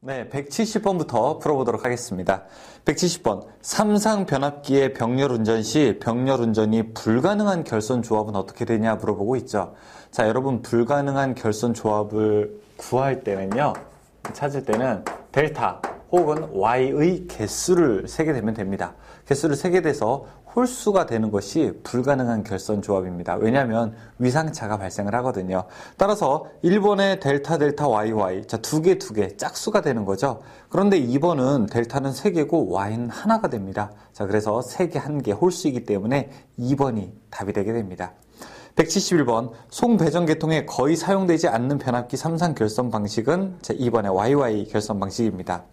네, 170번부터 풀어보도록 하겠습니다. 170번. 삼상 변압기의 병렬 운전 시 병렬 운전이 불가능한 결선 조합은 어떻게 되냐 물어보고 있죠. 자, 여러분 불가능한 결선 조합을 구할 때는요. 찾을 때는 델타 혹은 y의 개수를 세게 되면 됩니다. 개수를 세게 돼서 홀수가 되는 것이 불가능한 결선 조합입니다. 왜냐하면 위상차가 발생을 하거든요. 따라서 1번의 델타 yy 자, 두 개 짝수가 되는 거죠. 그런데 2번은 델타는 3개고 y는 하나가 됩니다. 자, 그래서 3개 1개 홀수이기 때문에 2번이 답이 되게 됩니다. 171번 송배전 계통에 거의 사용되지 않는 변압기 3상 결선 방식은 2번의 YY 결선 방식입니다.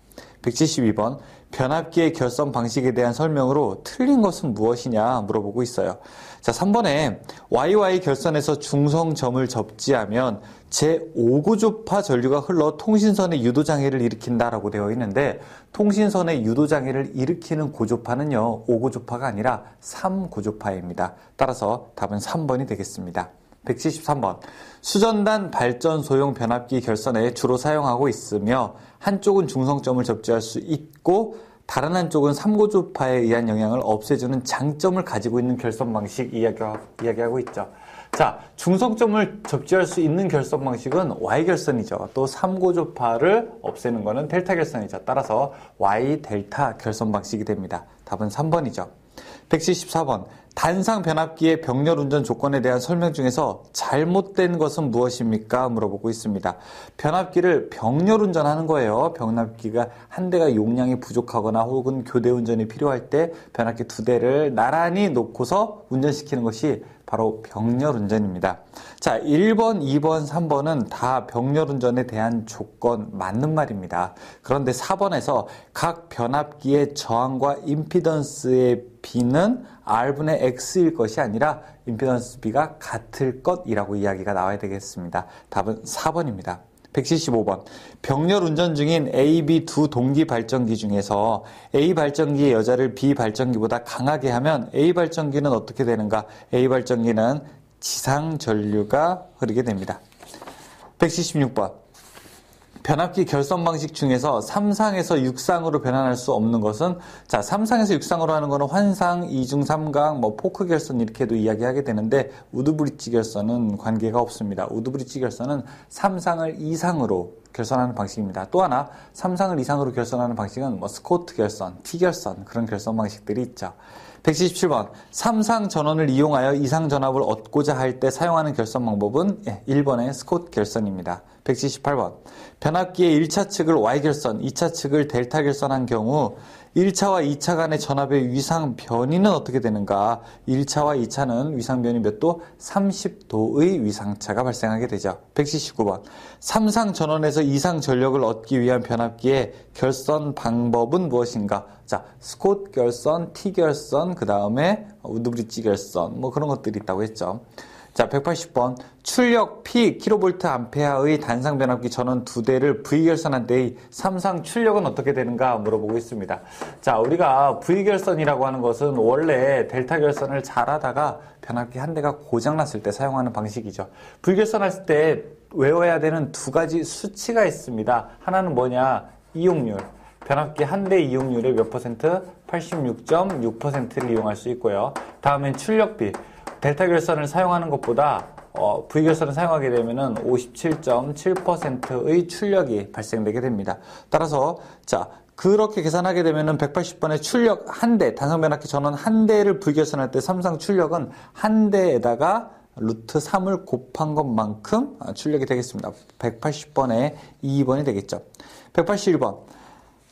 172번 변압기의 결선 방식에 대한 설명으로 틀린 것은 무엇이냐 물어보고 있어요. 자, 3번에 YY 결선에서 중성점을 접지하면 제5구조파 전류가 흘러 통신선의 유도장애를 일으킨다라고 되어 있는데 통신선의 유도장애를 일으키는 고조파는요 5구조파가 아니라 3구조파입니다. 따라서 답은 3번이 되겠습니다. 173번 수전단 발전소용 변압기 결선에 주로 사용하고 있으며 한쪽은 중성점을 접지할 수 있고 다른 한쪽은 3구조파에 의한 영향을 없애주는 장점을 가지고 있는 결선 방식 이야기하고 있죠. 자, 중성점을 접지할 수 있는 결선 방식은 Y결선이죠. 또 3구조파를 없애는 것은 델타 결선이죠. 따라서 Y 델타 결선 방식이 됩니다. 답은 3번이죠. 174번 단상 변압기의 병렬 운전 조건에 대한 설명 중에서 잘못된 것은 무엇입니까? 물어보고 있습니다. 변압기를 병렬 운전하는 거예요. 변압기가 한 대가 용량이 부족하거나 혹은 교대 운전이 필요할 때 변압기 2대를 나란히 놓고서 운전시키는 것이 바로 병렬 운전입니다. 자, 1번, 2번, 3번은 다 병렬 운전에 대한 조건 맞는 말입니다. 그런데 4번에서 각 변압기의 저항과 임피던스의 B는 R분의 X일 것이 아니라 임피던스 B가 같을 것이라고 이야기가 나와야 되겠습니다. 답은 4번입니다. 175번 병렬 운전 중인 A, B 두 동기 발전기 중에서 A 발전기의 여자를 B 발전기보다 강하게 하면 A 발전기는 어떻게 되는가? A 발전기는 지상 전류가 흐르게 됩니다. 176번 변압기 결선 방식 중에서 3상에서 6상으로 변환할 수 없는 것은 자, 3상에서 6상으로 하는 거는 환상, 2중 3강, 포크 결선 이렇게도 이야기하게 되는데 우드 브릿지 결선은 관계가 없습니다. 우드 브릿지 결선은 3상을 2상으로 결선하는 방식입니다. 또 하나 3상을 2상으로 결선하는 방식은 스코트 결선, T 결선 그런 결선 방식들이 있죠. 177번 3상 전원을 이용하여 2상 전압을 얻고자 할 때 사용하는 결선 방법은 1번의 스콧 결선입니다. 178번 변압기의 1차 측을 Y결선, 2차 측을 델타 결선한 경우 1차와 2차 간의 전압의 위상 변이는 어떻게 되는가? 1차와 2차는 위상 변이 몇 도? 30도의 위상차가 발생하게 되죠. 179번 3상 전원에서 2상 전력을 얻기 위한 변압기의 결선 방법은 무엇인가? 자, 스콧 결선, T 결선, 그 다음에 우드 브릿지 결선 그런 것들이 있다고 했죠. 자, 180번 출력 P 킬로볼트 암페어의 단상 변압기 전원 2대를 V결선한 때의 3상 출력은 어떻게 되는가 물어보고 있습니다. 자, 우리가 V결선이라고 하는 것은 원래 델타 결선을 잘하다가 변압기 한 대가 고장났을 때 사용하는 방식이죠. V결선 했을 때 외워야 되는 두 가지 수치가 있습니다. 하나는 뭐냐? 이용률. 변압기 한 대 이용률의 몇 퍼센트? 86.6%를 이용할 수 있고요. 다음엔 출력비. 델타 결선을 사용하는 것보다 V결선을 사용하게 되면은 57.7%의 출력이 발생되게 됩니다. 따라서 자, 그렇게 계산하게 되면은 180번의 출력 한 대, 단상 변압기 전원 한 대를 V결선할 때 3상 출력은 한 대에다가 루트 3을 곱한 것만큼 출력이 되겠습니다. 180번에 2번이 되겠죠. 181번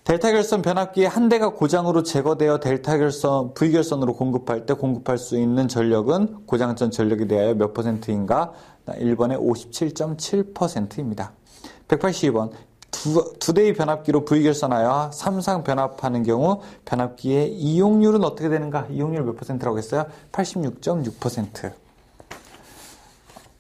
델타 결선 변압기의 한 대가 고장으로 제거되어 델타 결선, V결선으로 공급할 때 공급할 수 있는 전력은 고장 전 전력에 대하여 몇 퍼센트인가? 1번에 57.7%입니다. 182번 두 대의 변압기로 V결선하여 3상 변압하는 경우 변압기의 이용률은 어떻게 되는가? 이용률 몇 퍼센트라고 했어요? 86.6%.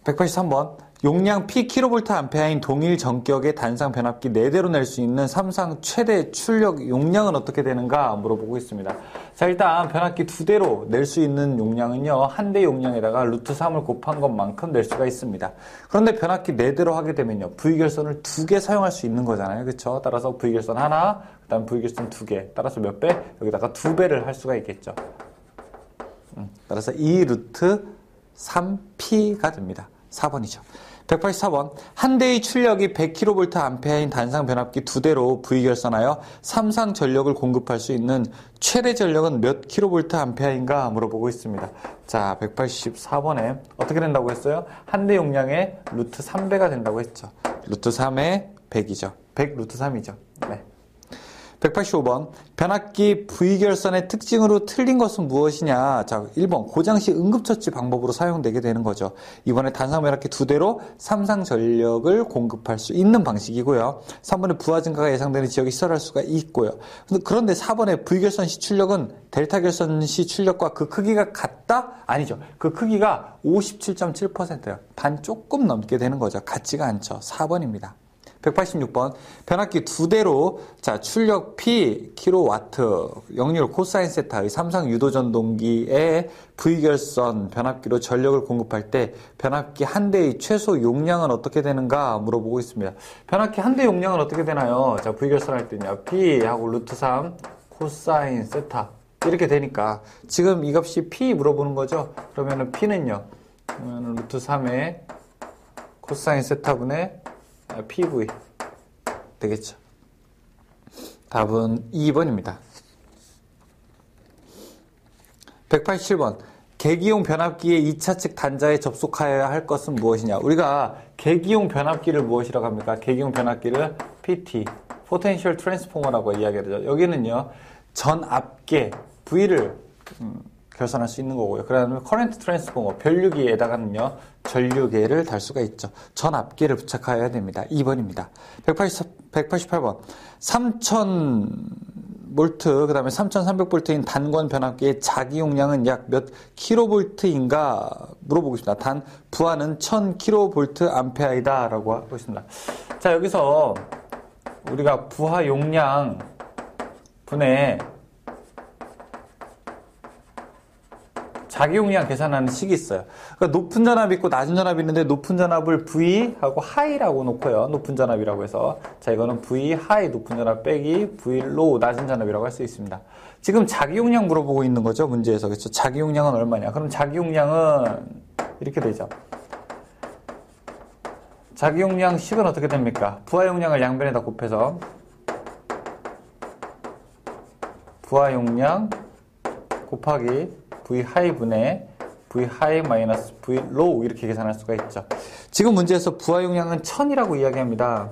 183번 용량 PkVA인 동일 전격의 단상 변압기 4대로 낼 수 있는 삼상 최대 출력 용량은 어떻게 되는가 물어보고 있습니다. 자, 일단 변압기 2대로 낼 수 있는 용량은요, 한 대 용량에다가 루트 3을 곱한 것만큼 낼 수가 있습니다. 그런데 변압기 4대로 하게 되면요, V결선을 2개 사용할 수 있는 거잖아요. 그쵸? 따라서 V결선 하나, 그 다음 V결선 2개. 따라서 몇 배? 여기다가 2배를 할 수가 있겠죠. 따라서 2 루트 3P가 됩니다. 4번이죠. 184번. 한 대의 출력이 100kVA인 단상 변압기 2대로 V결선하여 삼상 전력을 공급할 수 있는 최대 전력은 몇 kVA인가 물어보고 있습니다. 자, 184번에 어떻게 된다고 했어요? 한 대 용량의 루트 3배가 된다고 했죠. 루트 3의 100이죠. 100 루트 3이죠. 네. 185번. 변압기 V결선의 특징으로 틀린 것은 무엇이냐? 자, 1번. 고장시 응급처치 방법으로 사용되게 되는 거죠. 이번에 단상 변압기 2대로 삼상 전력을 공급할 수 있는 방식이고요. 3번에 부하 증가가 예상되는 지역이 시설할 수가 있고요. 그런데 4번에 V결선 시 출력은 델타 결선 시 출력과 그 크기가 같다? 아니죠. 그 크기가 57.7%예요. 반 조금 넘게 되는 거죠. 같지가 않죠. 4번입니다. 186번. 변압기 2대로 자, 출력 P 킬로와트 역률 코사인 세타의 삼상 유도전동기의 V결선 변압기로 전력을 공급할 때 변압기 한 대의 최소 용량은 어떻게 되는가 물어보고 있습니다. 변압기 한 대 용량은 어떻게 되나요? 자, V결선 할 때는요, P하고 루트 3 코사인 세타 이렇게 되니까 지금 이 값이 P 물어보는 거죠. 그러면은 P는요, 루트 3의 코사인 세타분의 PV 되겠죠. 답은 2번입니다. 187번. 계기용 변압기의 2차 측 단자에 접속하여야 할 것은 무엇이냐? 우리가 계기용 변압기를 무엇이라고 합니까? 계기용 변압기를 PT, Potential Transformer라고 이야기하죠. 여기는요, 전압계 V를 결선할 수 있는 거고요. 그다음에 커런트 트랜스포머, 변류기에다가는요, 전류계를 달 수가 있죠. 전압계를 부착하여야 됩니다. 2번입니다. 188번. 3000V, 그 다음에 3300V인 단권 변압기의 자기 용량은 약 몇 킬로볼트인가 물어보고 있습니다. 단, 부하는 1000kVA 라고 하고 있습니다. 자, 여기서 우리가 부하 용량 분의 자기 용량 계산하는 식이 있어요. 그러니까 높은 전압이 있고 낮은 전압이 있는데 높은 전압을 V하고 하이라고 놓고요. 높은 전압이라고 해서. 자, 이거는 V 하이 높은 전압 빼기 V 로우 낮은 전압이라고 할 수 있습니다. 지금 자기 용량 물어보고 있는 거죠. 문제에서. 그렇죠? 자기 용량은 얼마냐? 그럼 자기 용량은 이렇게 되죠. 자기 용량 식은 어떻게 됩니까? 부하 용량을 양변에다 곱해서 부하 용량 곱하기 V 하이분의 V 하이 마이너스 V 로우 이렇게 계산할 수가 있죠. 지금 문제에서 부하 용량은 1000이라고 이야기합니다.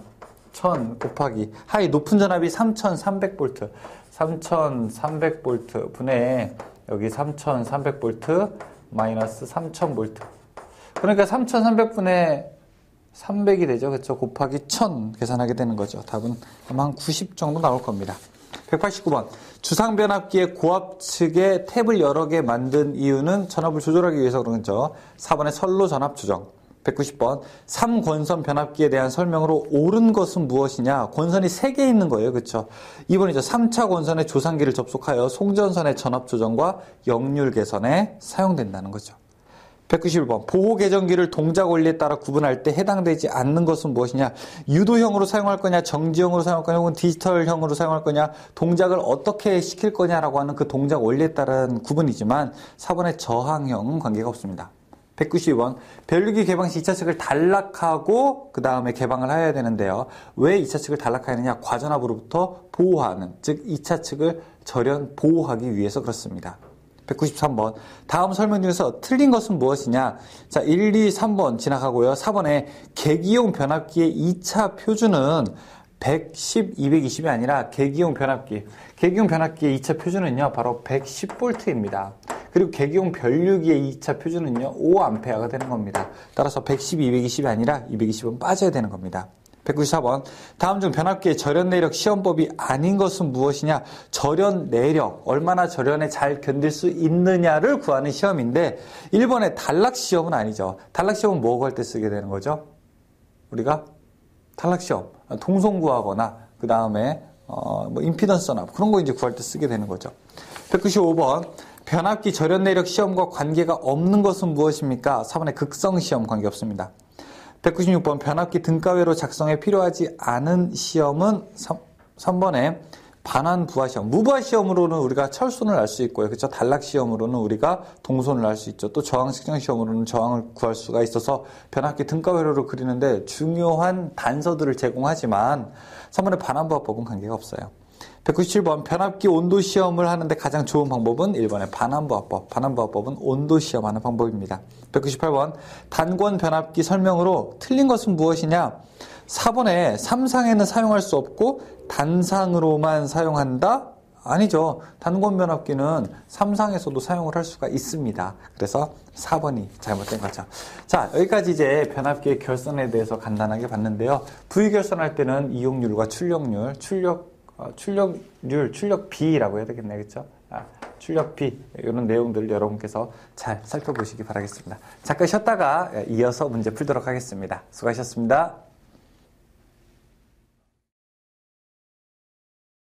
1000 곱하기 하이 높은 전압이 3300V 3300V 분의 여기 3300V 마이너스 3000V 그러니까 3300분의 300이 되죠. 그렇죠? 곱하기 1000 계산하게 되는 거죠. 답은 아마 한 90 정도 나올 겁니다. 189번. 주상변압기의 고압 측에 탭을 여러 개 만든 이유는 전압을 조절하기 위해서 그러죠. 4번의 선로 전압 조정. 190번. 3권선 변압기에 대한 설명으로 옳은 것은 무엇이냐? 권선이 3개 있는 거예요. 그렇죠? 2번이죠. 3차 권선의 조상기를 접속하여 송전선의 전압 조정과 역률 개선에 사용된다는 거죠. 191번. 보호 계정기를 동작 원리에 따라 구분할 때 해당되지 않는 것은 무엇이냐? 유도형으로 사용할 거냐, 정지형으로 사용할 거냐, 혹은 디지털형으로 사용할 거냐, 동작을 어떻게 시킬 거냐라고 하는 그 동작 원리에 따른 구분이지만 4번의 저항형은 관계가 없습니다. 192번. 변류기 개방 시 2차 측을 단락하고 그 다음에 개방을 해야 되는데요. 왜 2차 측을 단락하느냐? 과전압으로부터 보호하는, 즉 2차 측을 절연 보호하기 위해서 그렇습니다. 193번. 다음 설명 중에서 틀린 것은 무엇이냐? 자, 1, 2, 3번 지나가고요. 4번에 계기용 변압기의 2차 표준은 110, 220이 아니라 계기용 변압기의 2차 표준은요, 바로 110V입니다. 그리고 계기용 변류기의 2차 표준은요, 5A가 되는 겁니다. 따라서 110, 220이 아니라 220은 빠져야 되는 겁니다. 194번. 다음 중 변압기의 절연 내력 시험법이 아닌 것은 무엇이냐? 절연 내력, 얼마나 절연에 잘 견딜 수 있느냐를 구하는 시험인데 1번의 단락 시험은 아니죠. 단락 시험은 뭐 구할 때 쓰게 되는 거죠? 우리가 탈락시험, 통송 구하거나, 그 다음에, 임피던스 전압, 그런 거 이제 구할 때 쓰게 되는 거죠. 195번. 변압기 절연 내력 시험과 관계가 없는 것은 무엇입니까? 4번에 극성 시험 관계 없습니다. 196번. 변압기 등가외로 작성에 필요하지 않은 시험은 3번에 반환 부하 시험. 무부하 시험으로는 우리가 철손을 알 수 있고요. 그렇죠? 단락 시험으로는 우리가 동손을 알 수 있죠. 또 저항 측정 시험으로는 저항을 구할 수가 있어서 변압기 등가 회로를 그리는데 중요한 단서들을 제공하지만 3번의 반환 부하법은 관계가 없어요. 197번. 변압기 온도 시험을 하는데 가장 좋은 방법은 1번의 반환 부하법. 반환 부하법은 온도 시험하는 방법입니다. 198번. 단권 변압기 설명으로 틀린 것은 무엇이냐? 4번에 3상에는 사용할 수 없고 단상으로만 사용한다? 아니죠. 단권 변압기는 3상에서도 사용을 할 수가 있습니다. 그래서 4번이 잘못된 거죠. 자, 여기까지 이제 변압기의 결선에 대해서 간단하게 봤는데요. 부위 결선할 때는 이용률과 출력률, 출력비라고 해야 되겠네요. 그렇죠? 출력비 이런 내용들 여러분께서 잘 살펴보시기 바라겠습니다. 잠깐 쉬었다가 이어서 문제 풀도록 하겠습니다. 수고하셨습니다.